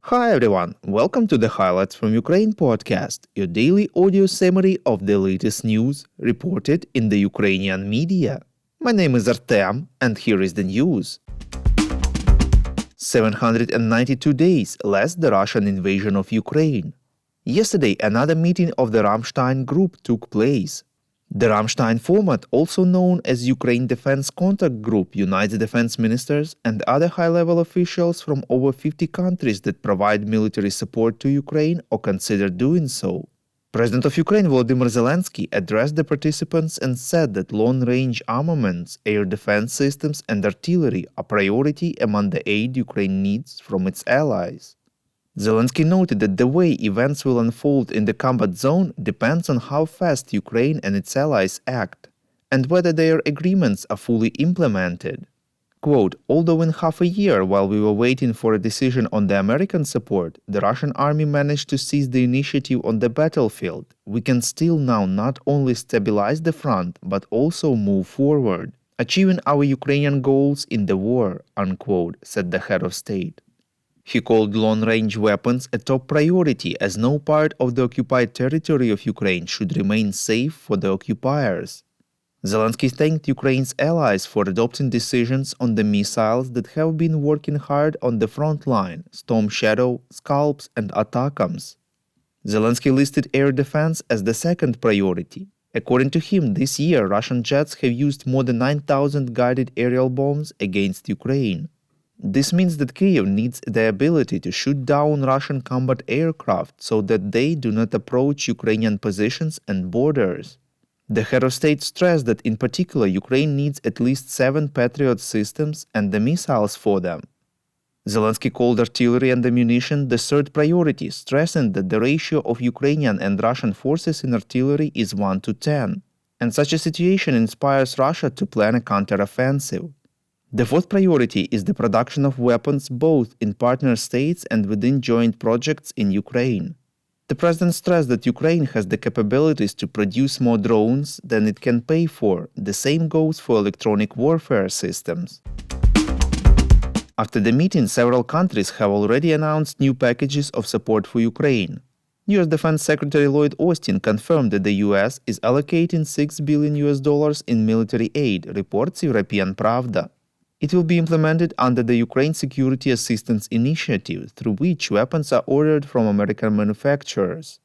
Hi everyone, welcome to the Highlights from Ukraine podcast, your daily audio summary of the latest news reported in the Ukrainian media. My name is Artem, and here is the news. 792 days less the Russian invasion of Ukraine. Yesterday, another meeting of the Rammstein group took place. The Rammstein format, also known as Ukraine Defense Contact Group, unites defense ministers and other high-level officials from over 50 countries that provide military support to Ukraine or consider doing so. President of Ukraine Volodymyr Zelensky addressed the participants and said that long-range armaments, air defense systems and artillery are priority among the aid Ukraine needs from its allies. Zelensky noted that the way events will unfold in the combat zone depends on how fast Ukraine and its allies act, and whether their agreements are fully implemented. Quote, although in half a year, while we were waiting for a decision on the American support, the Russian army managed to seize the initiative on the battlefield, we can still now not only stabilize the front, but also move forward, achieving our Ukrainian goals in the war, unquote, said the head of state. He called long-range weapons a top priority as no part of the occupied territory of Ukraine should remain safe for the occupiers. Zelensky thanked Ukraine's allies for adopting decisions on the missiles that have been working hard on the front line, Storm Shadow, Scalps and Atakams. Zelensky listed air defense as the second priority. According to him, this year Russian jets have used more than 9,000 guided aerial bombs against Ukraine. This means that Kyiv needs the ability to shoot down Russian combat aircraft so that they do not approach Ukrainian positions and borders. The head of state stressed that in particular Ukraine needs at least 7 Patriot systems and the missiles for them. Zelensky called artillery and ammunition the third priority, stressing that the ratio of Ukrainian and Russian forces in artillery is 1 to 10, and such a situation inspires Russia to plan a counteroffensive. The fourth priority is the production of weapons both in partner states and within joint projects in Ukraine. The president stressed that Ukraine has the capabilities to produce more drones than it can pay for. The same goes for electronic warfare systems. After the meeting, several countries have already announced new packages of support for Ukraine. U.S. Defense Secretary Lloyd Austin confirmed that the U.S. is allocating $6 billion in military aid, reports European Pravda. It will be implemented under the Ukraine Security Assistance Initiative, through which weapons are ordered from American manufacturers.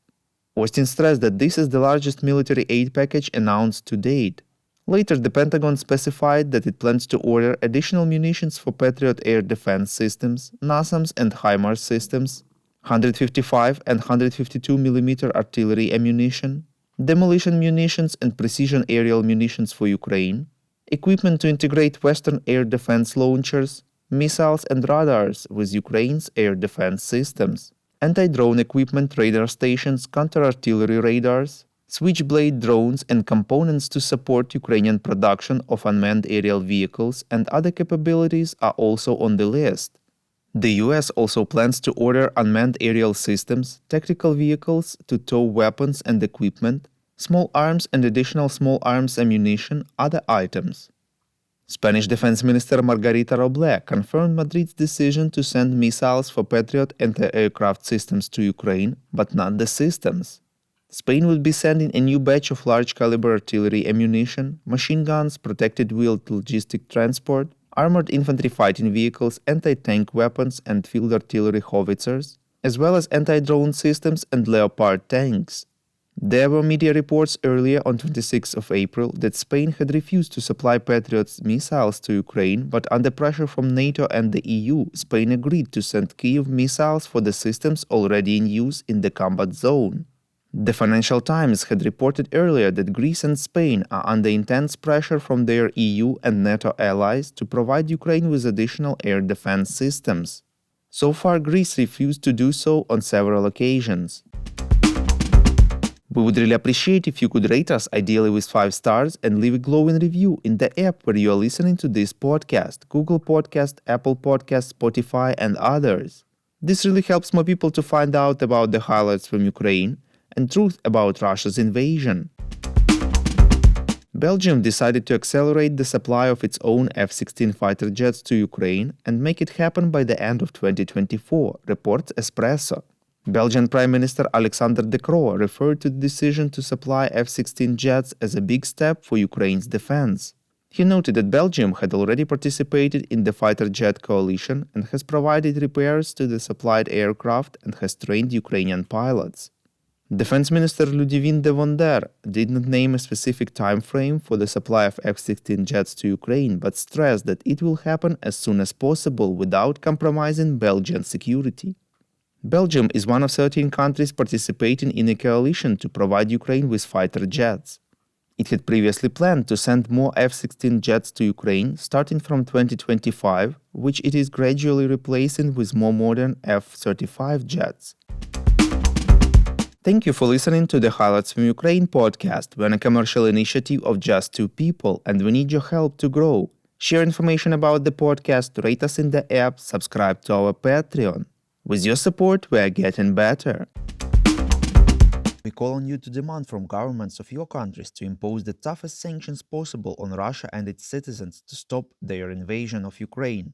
Austin stressed that this is the largest military aid package announced to date. Later, the Pentagon specified that it plans to order additional munitions for Patriot air defense systems, NASAMS and HIMARS systems, 155 and 152 mm artillery ammunition, demolition munitions and precision aerial munitions for Ukraine, equipment to integrate Western air defense launchers, missiles and radars with Ukraine's air defense systems, anti-drone equipment, radar stations, counter-artillery radars, switchblade drones and components to support Ukrainian production of unmanned aerial vehicles and other capabilities are also on the list. The US also plans to order unmanned aerial systems, tactical vehicles to tow weapons and equipment, small arms and additional small arms ammunition, other items. Spanish Defense Minister Margarita Robles confirmed Madrid's decision to send missiles for Patriot anti-aircraft systems to Ukraine, but not the systems. Spain will be sending a new batch of large-caliber artillery ammunition, machine guns, protected wheeled logistic transport, armored infantry fighting vehicles, anti-tank weapons and field artillery howitzers, as well as anti-drone systems and Leopard tanks. There were media reports earlier on 26 of April that Spain had refused to supply Patriot missiles to Ukraine, but under pressure from NATO and the EU, Spain agreed to send Kyiv missiles for the systems already in use in the combat zone. The Financial Times had reported earlier that Greece and Spain are under intense pressure from their EU and NATO allies to provide Ukraine with additional air defense systems. So far, Greece refused to do so on several occasions. We would really appreciate if you could rate us, ideally with 5 stars, and leave a glowing review in the app where you are listening to this podcast, Google Podcast, Apple Podcast, Spotify, and others. This really helps more people to find out about the highlights from Ukraine and truth about Russia's invasion. Belgium decided to accelerate the supply of its own F-16 fighter jets to Ukraine and make it happen by the end of 2024, reports Espresso. Belgian Prime Minister Alexander De Croo referred to the decision to supply F-16 jets as a big step for Ukraine's defense. He noted that Belgium had already participated in the fighter jet coalition and has provided repairs to the supplied aircraft and has trained Ukrainian pilots. Defense Minister Ludivine de Vonder did not name a specific time frame for the supply of F-16 jets to Ukraine, but stressed that it will happen as soon as possible without compromising Belgian security. Belgium is one of 13 countries participating in a coalition to provide Ukraine with fighter jets. It had previously planned to send more F-16 jets to Ukraine starting from 2025, which it is gradually replacing with more modern F-35 jets. Thank you for listening to the Highlights from Ukraine podcast. We're a commercial initiative of just two people, and we need your help to grow. Share information about the podcast, rate us in the app, subscribe to our Patreon. With your support, we are getting better. We call on you to demand from governments of your countries to impose the toughest sanctions possible on Russia and its citizens to stop their invasion of Ukraine.